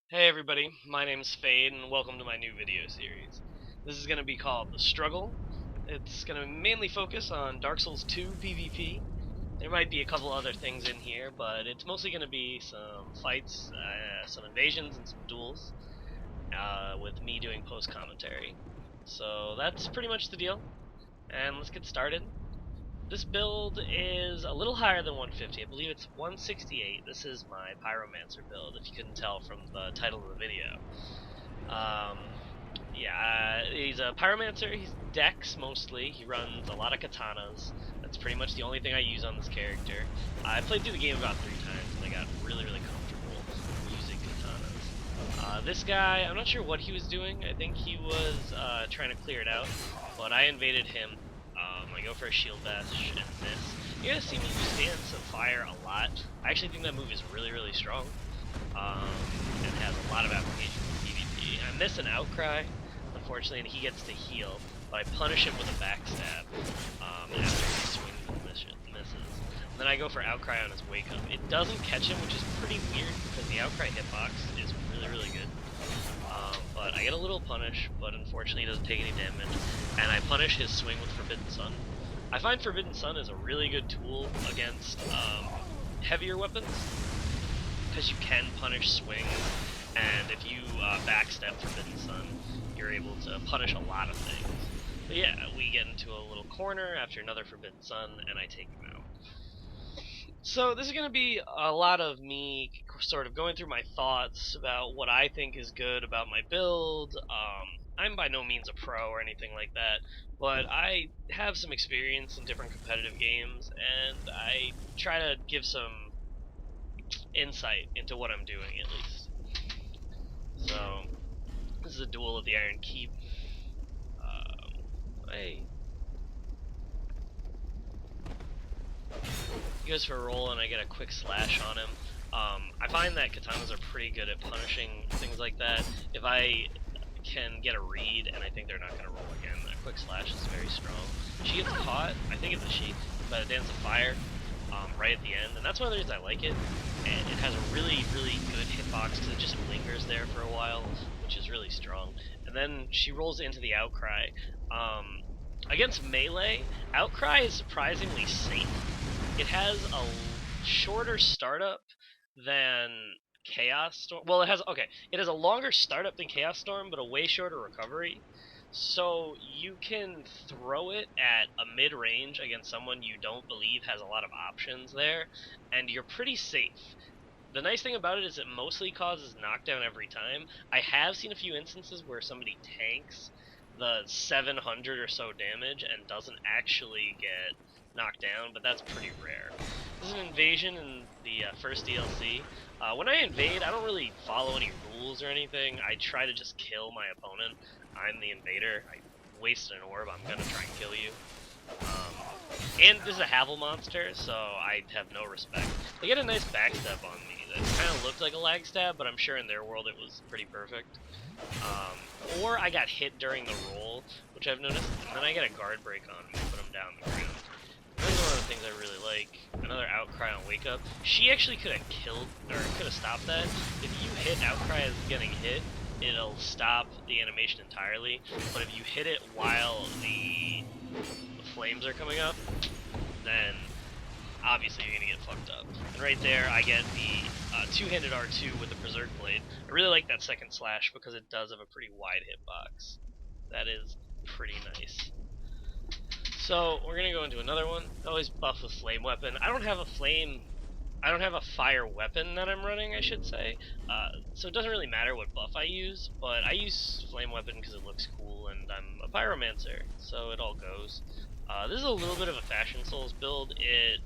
Hey everybody, my name's Fade and welcome to my new video series. This is going to be called The Struggle. It's going to mainly focus on Dark Souls 2 PvP. There might be a couple other things in here, but it's mostly going to be some fights, some invasions, and some duels, with me doing post-commentary. So that's pretty much the deal, and let's get started. This build is a little higher than 150. I believe it's 168. This is my Pyromancer build, if you couldn't tell from the title of the video. He's a Pyromancer. He's Dex mostly. He runs a lot of katanas. That's pretty much the only thing I use on this character. I played through the game about 3 times, and I got really comfortable using katanas. This guy, I'm not sure what he was doing. I think he was trying to clear it out, but I invaded him. I go for a shield bash and miss. You're gonna see me use Dance of Fire a lot. I actually think that move is really strong, and has a lot of application in PvP. I miss an Outcry, unfortunately, and he gets to heal, but I punish him with a backstab after he swings and misses. And then I go for Outcry on his Wake Up. It doesn't catch him, which is pretty weird because the Outcry hitbox is really good. But I get a little punish, but unfortunately he doesn't take any damage, and I punish his swing with Forbidden Sun. I find Forbidden Sun is a really good tool against heavier weapons, because you can punish swings, and if you backstep Forbidden Sun, you're able to punish a lot of things. But yeah, we get into a little corner after another Forbidden Sun, and I take him out. So this is going to be a lot of me sort of going through my thoughts about what I think is good about my build. I'm by no means a pro or anything like that, but I have some experience in different competitive games, and I try to give some insight into what I'm doing, at least. So this is a duel at the Iron Keep. He goes for a roll and I get a quick slash on him. I find that katanas are pretty good at punishing things like that. If I can get a read and I think they're not going to roll again, a quick slash is very strong. She gets caught, I think it's a she, by the Dance of Fire right at the end, and that's one of the reasons I like it. And it has a really good hitbox because it just lingers there for a while, which is really strong. And then she rolls into the Outcry. Against melee, Outcry is surprisingly safe. It has a shorter startup than Chaos Storm. Well, it has a longer startup than Chaos Storm, but a way shorter recovery. So you can throw it at a mid-range against someone you don't believe has a lot of options there, and you're pretty safe. The nice thing about it is it mostly causes knockdown every time. I have seen a few instances where somebody tanks the 700 or so damage and doesn't actually get knocked down, but that's pretty rare. This is an invasion in the first DLC. When I invade, I don't really follow any rules or anything. I try to just kill my opponent. I'm the invader. I wasted an orb. I'm gonna try and kill you. And this is a Havel monster, so I have no respect. They get a nice backstab on me that kind of looked like a lag stab, but I'm sure in their world it was pretty perfect. Or I got hit during the roll, which I've noticed, and then I get a guard break on me, put him down the ground. This is one of the things I really like. Another Outcry on Wake Up. She actually could have killed, or could have stopped that. If you hit Outcry as getting hit, it'll stop the animation entirely, but if you hit it while the flames are coming up, then obviously you're gonna get fucked up. And right there, I get the two-handed R2 with the Berserk Blade. I really like that second slash because it does have a pretty wide hitbox. That is pretty nice. So we're gonna go into another one. Always buff with flame weapon. I don't have a fire weapon that I'm running, I should say. So it doesn't really matter what buff I use, but I use flame weapon because it looks cool, and I'm a pyromancer, so it all goes. This is a little bit of a Fashion Souls build. It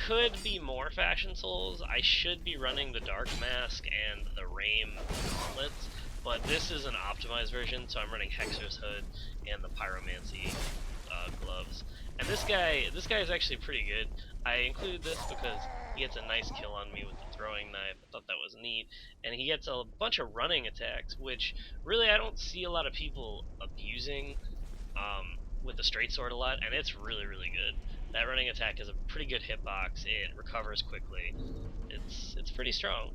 could be more Fashion Souls. I should be running the Dark Mask and the Rame Gauntlets, but this is an optimized version, so I'm running Hexer's Hood and the Pyromancy gloves. And this guy is actually pretty good. I included this because he gets a nice kill on me with the throwing knife. I thought that was neat. And he gets a bunch of running attacks, which really I don't see a lot of people abusing with the straight sword a lot, and it's really good. That running attack is a pretty good hitbox. It recovers quickly. It's pretty strong.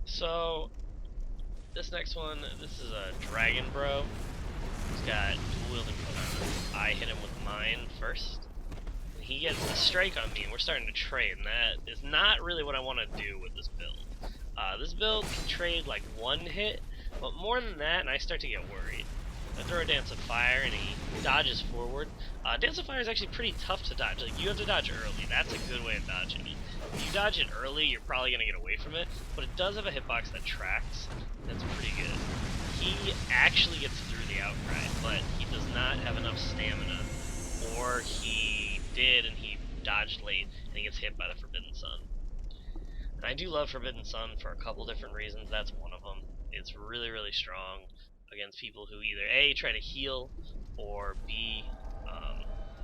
So this next one, this is a dragon bro. He's got dual wielding katanas. I hit him with mine first. And he gets a strike on me, and we're starting to trade, and that is not really what I want to do with this build. This build can trade like one hit, but more than that, and I start to get worried. I throw a Dance of Fire, and he dodges forward. Dance of Fire is actually pretty tough to dodge. Like, you have to dodge early. That's a good way of dodging it. If you dodge it early, you're probably going to get away from it, but it does have a hitbox that tracks. That's pretty good. He actually gets through the outcry, but he does not have enough stamina, or he did and he dodged late, and he gets hit by the Forbidden Sun. And I do love Forbidden Sun for a couple different reasons. That's one of them. It's really, really strong against people who either A, try to heal, or B,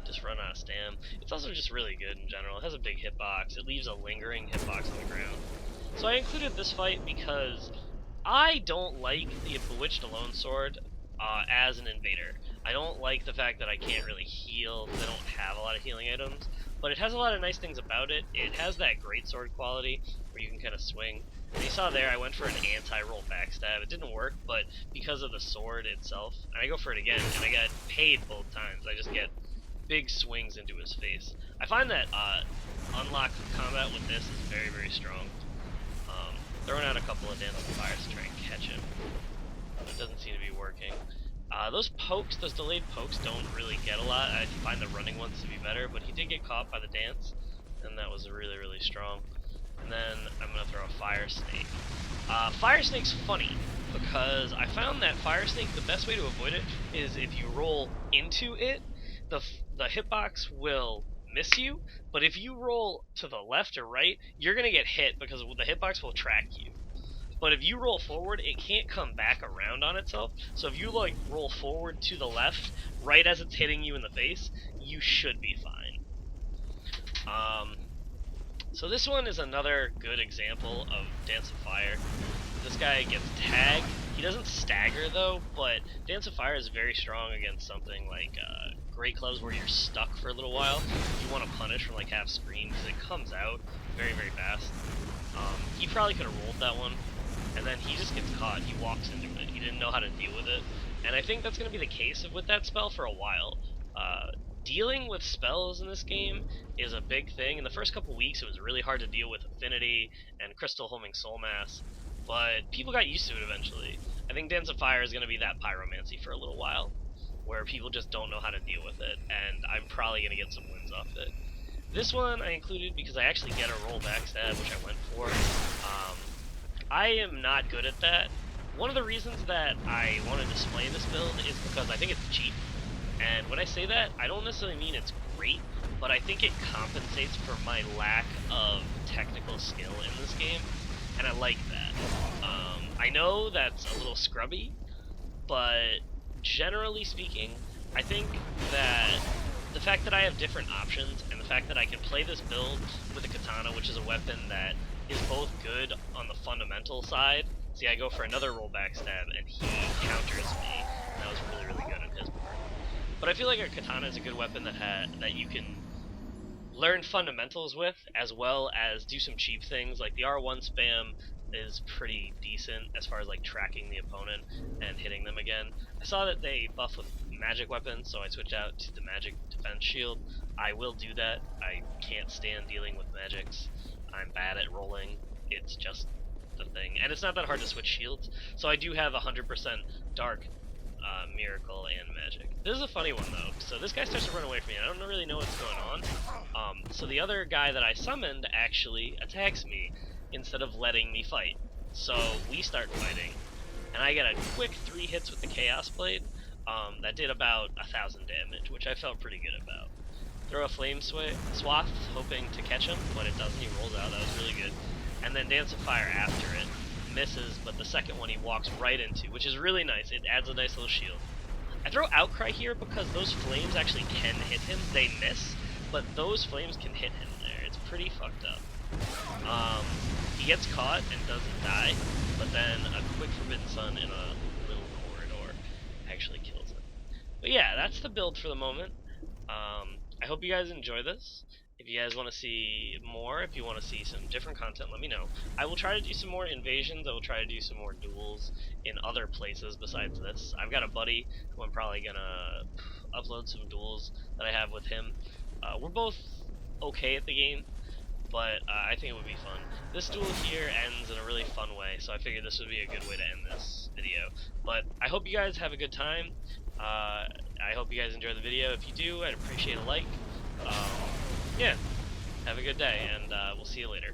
just run out of stam. It's also just really good in general. It has a big hitbox. It leaves a lingering hitbox on the ground. So I included this fight because I don't like the Bewitched Alone Sword as an invader. I don't like the fact that I can't really heal, because I don't have a lot of healing items, but it has a lot of nice things about it. It has that greatsword quality where you can kind of swing. And you saw there I went for an anti-roll backstab. It didn't work, but because of the sword itself, and I go for it again, and I got paid both times. I just get big swings into his face. I find that unlock combat with this is very, very strong. Throwing out a couple of Dance of Fires to try and catch him. It doesn't seem to be working. Those pokes, those delayed pokes, don't really get a lot. I find the running ones to be better, but he did get caught by the dance, and that was really, really strong. And then I'm going to throw a Fire Snake. Fire Snake's funny, because I found that Fire Snake, the best way to avoid it is if you roll into it, the hitbox will miss you, but if you roll to the left or right, you're going to get hit because the hitbox will track you. But if you roll forward, it can't come back around on itself. So if you like roll forward to the left, right as it's hitting you in the face, you should be fine. So this one is another good example of Dance of Fire. This guy gets tagged. He doesn't stagger though, but Dance of Fire is very strong against something like Great Clubs where you're stuck for a little while. You want to punish from like half screen because it comes out very, very fast. He probably could have rolled that one, and then he just gets caught. He walks into it. He didn't know how to deal with it, and I think that's going to be the case with that spell for a while. Dealing with spells in this game is a big thing. In the first couple weeks, it was really hard to deal with Affinity and Crystal Homing Soul Mass, but people got used to it eventually. I think Dance of Fire is going to be that Pyromancy for a little while, where people just don't know how to deal with it, and I'm probably going to get some wins off it. This one I included because I actually get a roll backstab, which I went for. I am not good at that. One of the reasons that I want to display this build is because I think it's cheap. And when I say that, I don't necessarily mean it's great, but I think it compensates for my lack of technical skill in this game, and I like that. I know that's a little scrubby, but generally speaking, I think that the fact that I have different options, and the fact that I can play this build with a katana, which is a weapon that is both good on the fundamental side. See, I go for another rollback stab, and he counters me, and that was really, really good on his part. But I feel like a katana is a good weapon that you can learn fundamentals with, as well as do some cheap things. Like the R1 spam is pretty decent as far as like tracking the opponent and hitting them again. I saw that they buff with magic weapons, so I switched out to the magic defense shield. I will do that. I can't stand dealing with magics. I'm bad at rolling. It's just the thing. And it's not that hard to switch shields, so I do have 100% dark, miracle, and magic. This is a funny one though. So this guy starts to run away from me. I don't really know what's going on. So the other guy that I summoned actually attacks me instead of letting me fight. So we start fighting, and I get a quick 3 hits with the Chaos Blade that did about 1,000 damage, which I felt pretty good about. Throw a Flame Swath, hoping to catch him, but it doesn't. He rolls out. That was really good. And then Dance of Fire after it. Misses, but the second one he walks right into, which is really nice. It adds a nice little shield. I throw Outcry here because those flames actually can hit him. They miss, but those flames can hit him there. It's pretty fucked up. He gets caught and doesn't die, but then a quick Forbidden Sun in a little corridor actually kills him. But yeah, that's the build for the moment. I hope you guys enjoy this. If you guys want to see more, if you want to see some different content, let me know. I will try to do some more invasions. I will try to do some more duels in other places besides this. I've got a buddy who I'm probably gonna upload some duels that I have with him. We're both okay at the game, but I think it would be fun. This duel here ends in a really fun way, so I figured this would be a good way to end this video. But I hope you guys have a good time. I hope you guys enjoy the video. If you do, I'd appreciate a like. Yeah, have a good day, and we'll see you later.